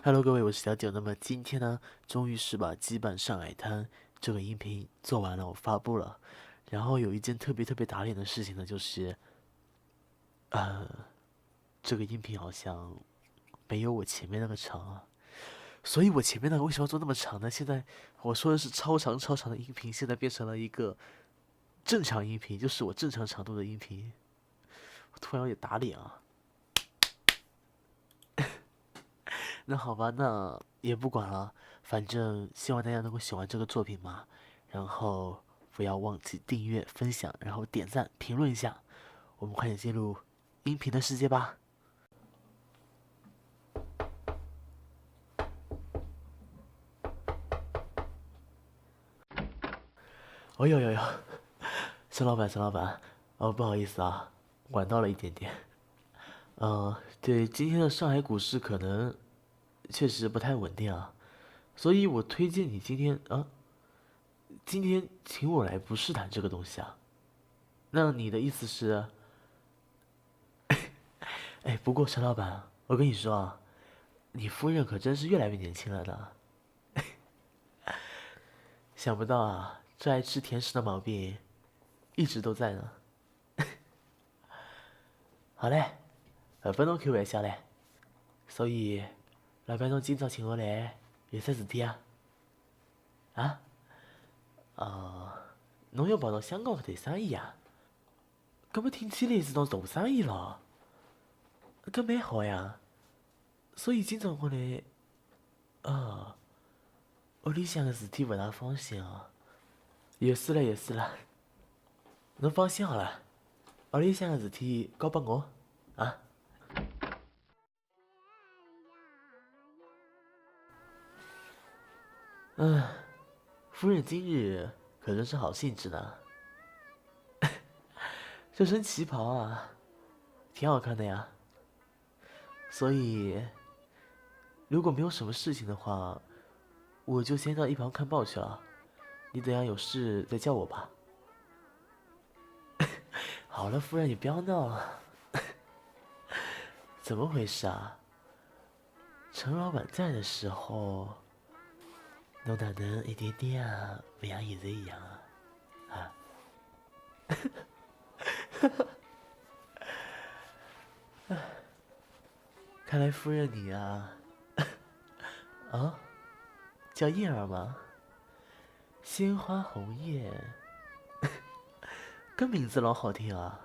Hello，各位，我是小九。那么今天呢，终于是把《羁绊上海滩》这个音频做完了，我发布了。然后有一件特别打脸的事情呢，就是这个音频好像没有我前面那个长啊。所以我前面那个为什么要做那么长呢？现在我说的是超长的音频，现在变成了一个正常音频，就是我正常长度的音频。我突然有点打脸啊。那好吧，那也不管了，反正希望大家能够喜欢这个作品嘛。然后不要忘记订阅、分享，然后点赞、评论一下。我们快点进入音频的世界吧。哦呦，孙老板，哦，不好意思啊，晚到了一点点。对，今天的上海股市可能确实不太稳定啊，所以我推荐你今天请我来不试探这个东西啊。那你的意思是？哎，不过陈老板，我跟你说啊，你夫人可真是越来越年轻了呢。想不到啊，这爱吃甜食的毛病一直都在呢。好嘞，不能开玩笑嘞。所以，老板侬今朝请我来有啥事体啊？啊？侬要跑到香港去谈生意啊？搿么听起来是桩大生意咯，搿蛮好呀。所以今朝我来，哦，屋里向个事体勿大放心哦。有事了，侬放心好了，屋里向个事体交拨我啊。夫人今日可真是好兴致呢。这身旗袍啊，挺好看的呀。所以，如果没有什么事情的话，我就先到一旁看报去了。你等下有事再叫我吧。好了，夫人，你不要闹了。怎么回事啊？陈老板在的时候，侬哪能一点点啊不像现在一样啊？啊？看来夫人你啊，啊，叫燕儿吗？鲜花红艳，这名字老好听啊。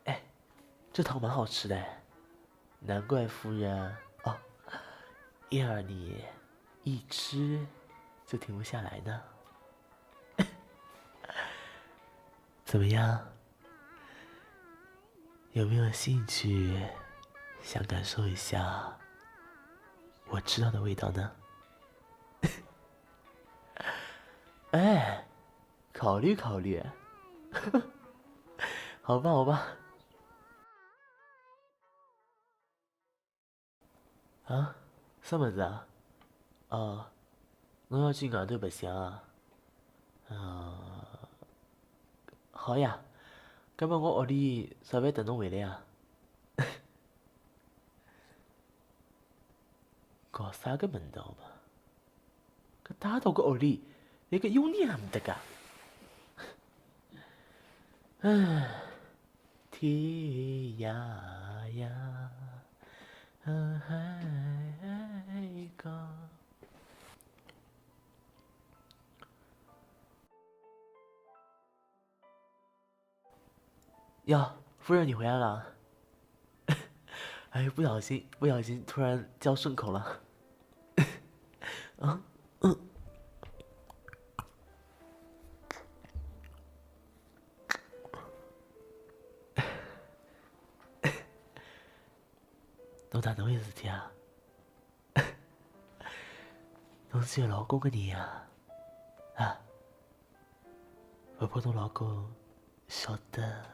哎，这汤蛮好吃的，难怪夫人哦，燕儿你一吃就停不下来呢。怎么样？有没有兴趣想感受一下我知道的味道呢？哎，考虑考虑。好吧。啊，什么子啊？哦，侬要去外头白相啊？好呀，那么我屋里准备等侬回来啊。搞啥个门道嘛？搿带到个屋里，连个佣人也没得噶。唉，天涯呀，海角。呀，夫人你回来了。哎，不小心，突然叫顺口了。侬哪能回事体啊？侬是有老公的人呀？啊，不怕侬老公晓得？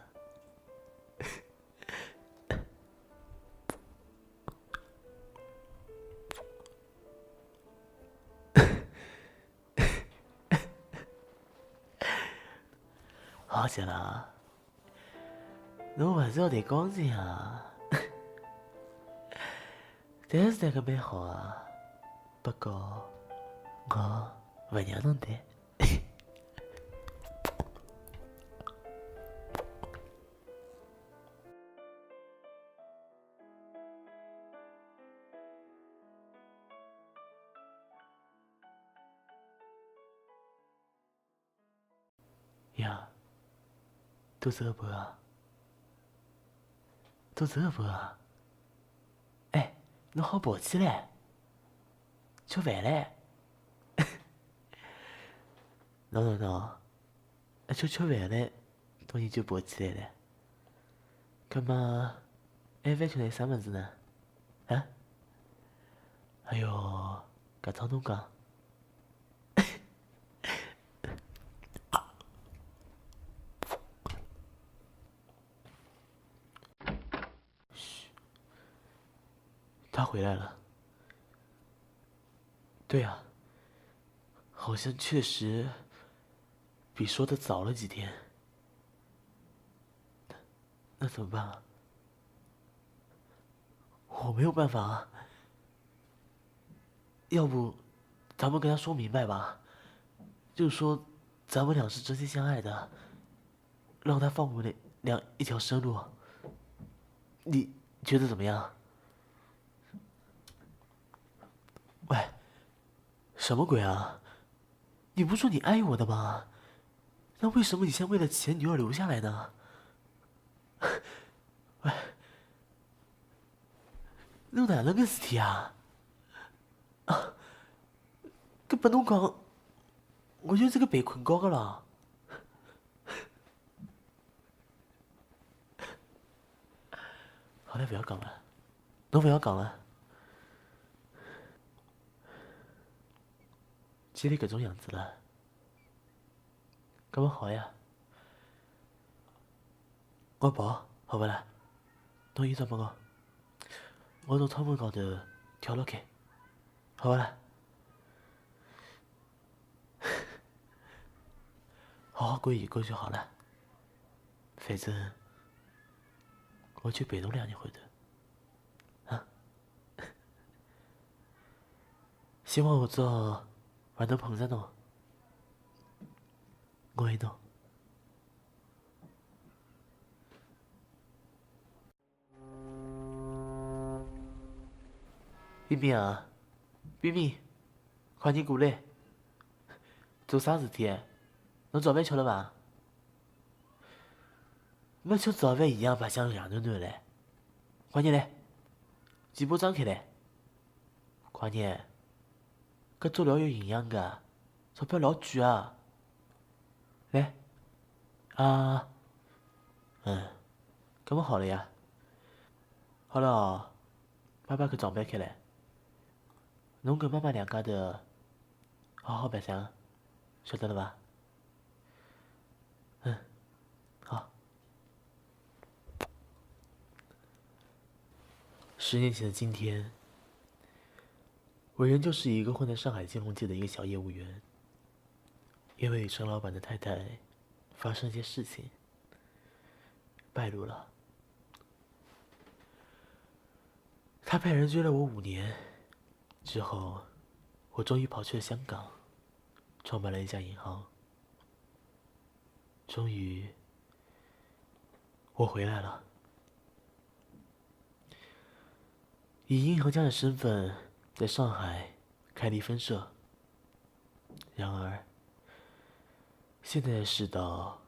好些了，侬还是要谈感情啊？谈是谈个蛮好啊，不过我勿让侬谈。呀，肚子饿不饿？肚子饿不饿？哎，侬好跑起来，吃饭嘞！喏，吃饭嘞，当然就跑起来了。那么，晚饭吃点啥么子呢？啊？哎哟，搿趟侬讲。他回来了。对啊，好像确实比说的早了几天。那怎么办啊？我没有办法啊。要不，咱们跟他说明白吧，就说咱们俩是真心相爱的，让他放我们俩一条生路。你觉得怎么样？喂，什么鬼啊？你不说你爱我的吗？那为什么你现在为了钱你又要留下来呢？喂，侬哪能个事体啊？啊，搿拨侬讲，我就是个被困觉个啦。好了，不要讲了，侬不要讲了。既然搿种样子了，搿么好呀，我跑，好不啦？侬衣裳拨我从窗门高头跳落开，好不啦？好好过一过就好了，反正我就陪侬2年回头，啊！希望我早还能碰着侬，我爱侬。冰冰啊，冰冰，快点过来！做啥事体？侬早饭吃了伐？没吃早饭一样白相两顿顿嘞！快点来，嘴巴张开来！快点，搿做老有营养个，钞票老贵啊！来，啊，搿么好了呀。好了哦，爸爸去上班去了，侬跟妈妈两家头好好白相，晓得了吧？好。10年前的今天，我仍旧是一个混在上海金融界的一个小业务员。因为陈老板的太太发生一些事情，败露了。他派人追了我5年，之后，我终于跑去了香港，创办了一家银行。终于，我回来了，以银行家的身份在上海开立分社。然而，现在的世道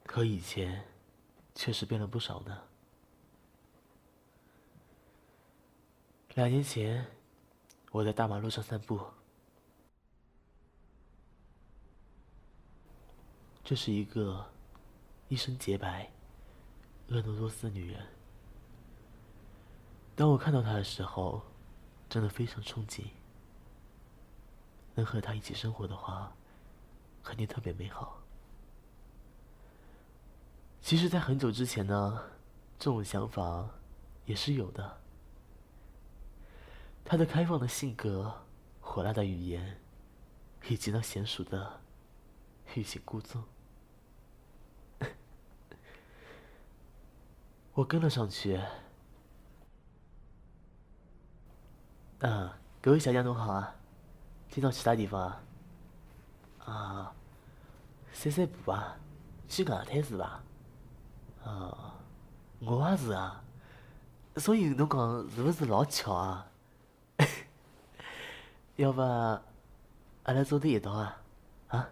和以前确实变了不少呢。2年前，我在大马路上散步，这是一个一身洁白、婀娜多姿的女人。当我看到她的时候，真的非常憧憬。能和她一起生活的话，肯定特别美好。其实，在很久之前呢，这种想法也是有的。她的开放的性格、火辣的语言，以及那娴熟的欲擒故纵。我跟了上去。各位小姐侬好啊，今朝去啥地方啊？啊，散散步啊，去外滩是伐？啊，我也是啊。所以侬讲是勿是老巧啊？要不阿拉走对一道啊？啊？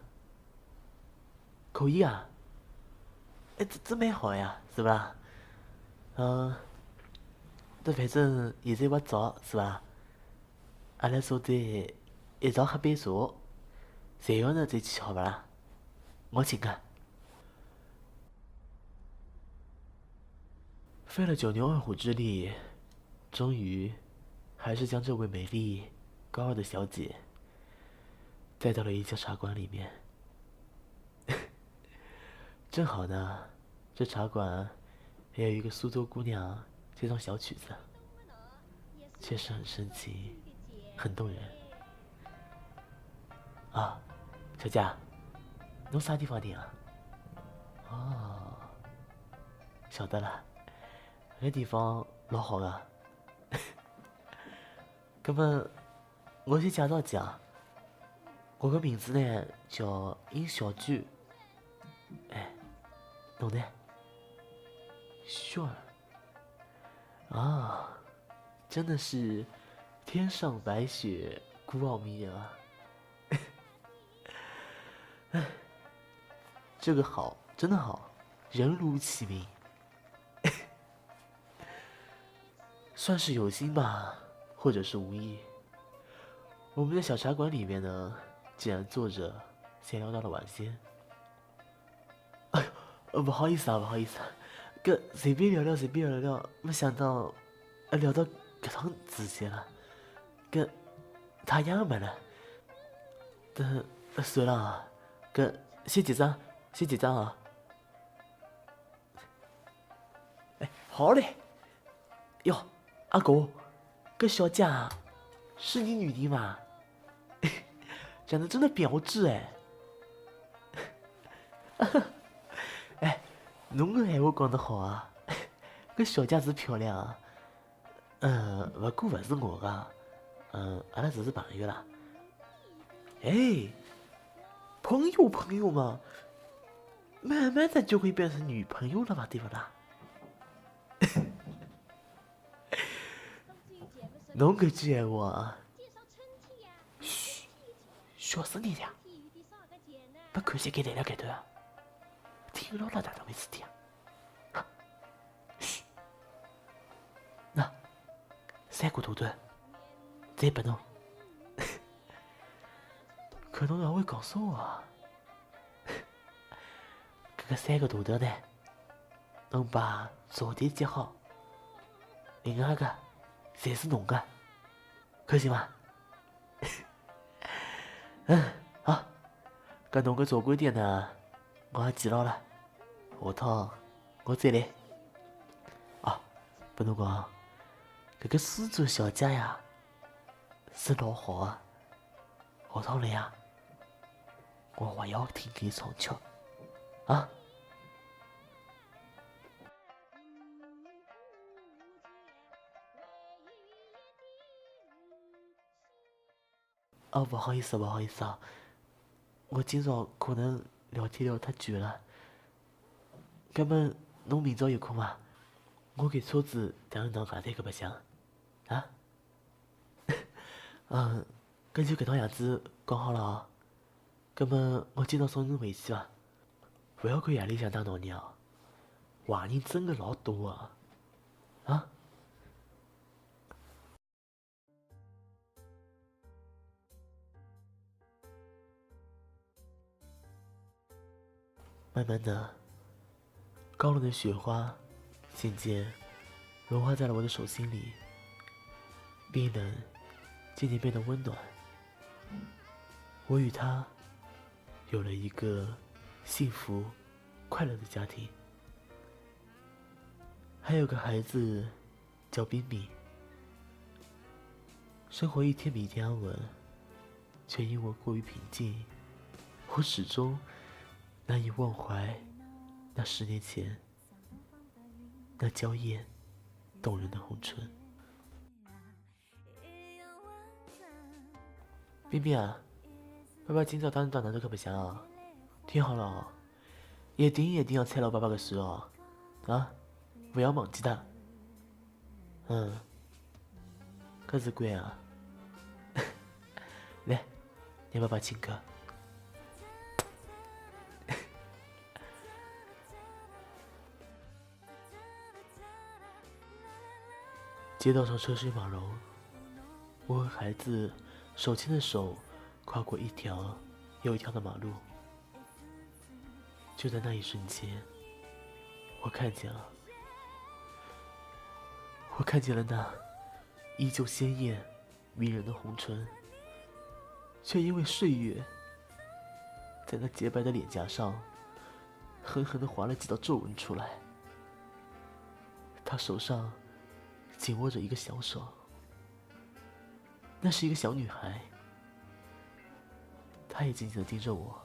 可以啊。哎，这蛮好呀，是伐？这反正现在勿早，是伐？阿拉坐对一道喝杯茶，随后呢再去好勿啦？我请客。费了九牛二虎之力，终于还是将这位美丽高傲的小姐带到了一家茶馆里面。正好呢，这茶馆也有一个苏州姑娘这唱小曲子，确实很深情，很动人。啊，小姐，侬啥地方的啊？哦，晓得了，那地方老好的。那么，我先介绍一下，我的名字呢叫殷小娟。哎，侬呢？秀儿。啊，真的是天上白雪，孤傲迷人啊！哎，这个好，真的好，人如其名，算是有心吧，或者是无意。我们的小茶馆里面呢，竟然坐着闲聊到了晚些。哎呦，不好意思啊，不好意思啊，随便聊聊，随便聊聊，没想到，聊到搿趟仔细了，太阳没了。算了啊，先结账，先结账啊。哎，好嘞。哟，阿哥，小姐是你女的吗？长得真的标致哎。哎，侬个闲话讲得好啊，小姐是漂亮啊。不过不是我的，阿拉只是朋友啦。哎，朋友嘛，慢慢的就会变成女朋友了嘛，对不啦？侬搿句闲话，嘘，小声点呀，不看些给来了搿头啊，听牢了哪能回事体啊？嘘，那三个图图，再拨侬，可侬也会讲啥话？搿个三个图图呢，侬把茶钿接好，另外个侪是侬个，可行伐？好，搿侬个茶馆店呢，我也记牢了，下趟我再来。哦，拨侬讲，搿个苏州小姐呀，是老好的，下趟来呀，我还要听给唱曲啊。哦，不好意思，不好意思啊，我今朝可能聊天聊太久了。搿么侬明朝有空伐？我开车子带侬到外滩搿白相，啊？搿就搿趟样子讲好了哦。搿么我今朝送侬回去伐？勿要看夜里向打闹热哦，坏人真的老多啊！啊？慢慢的，高冷的雪花渐渐融化在了我的手心里，冰冷渐渐变得温暖。我与他有了一个幸福快乐的家庭，还有个孩子叫冰冰。生活一天比一天安稳，却因我过于平静，我始终难以忘怀那10年前那娇艳动人的红唇。冰冰啊，爸爸今早打你到哪都可不想啊，听好了哦，一定要采纳爸爸的事哦，啊，不要忘记他。可是乖啊，来，让爸爸亲个。街道上车水马龙，我和孩子手牵着手跨过一条又一条的马路。就在那一瞬间，我看见了那依旧鲜艳迷人的红唇，却因为岁月在那洁白的脸颊上狠狠地划了几道皱纹出来。他手上紧握着一个小手，那是一个小女孩，她也紧紧地盯着我。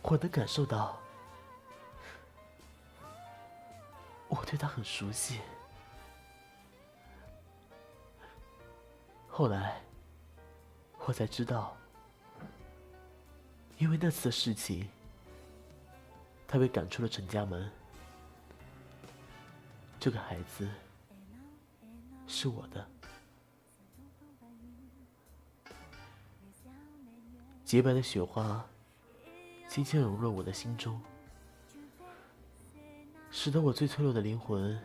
我能感受到，我对她很熟悉。后来，我才知道，因为那次的事情，她被赶出了陈家门。这个孩子是我的。洁白的雪花轻轻融入我的心中，使得我最脆弱的灵魂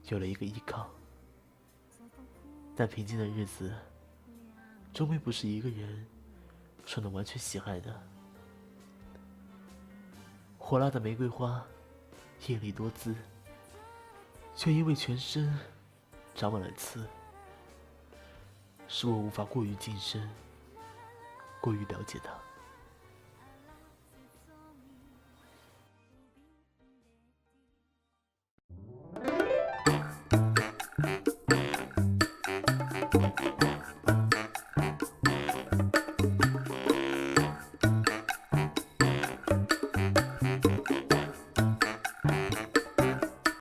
有了一个依靠。但平静的日子终归不是一个人所能完全喜爱的。火辣的玫瑰花艳丽多姿，却因为全身长满了刺，使我无法过于近身，过于了解它。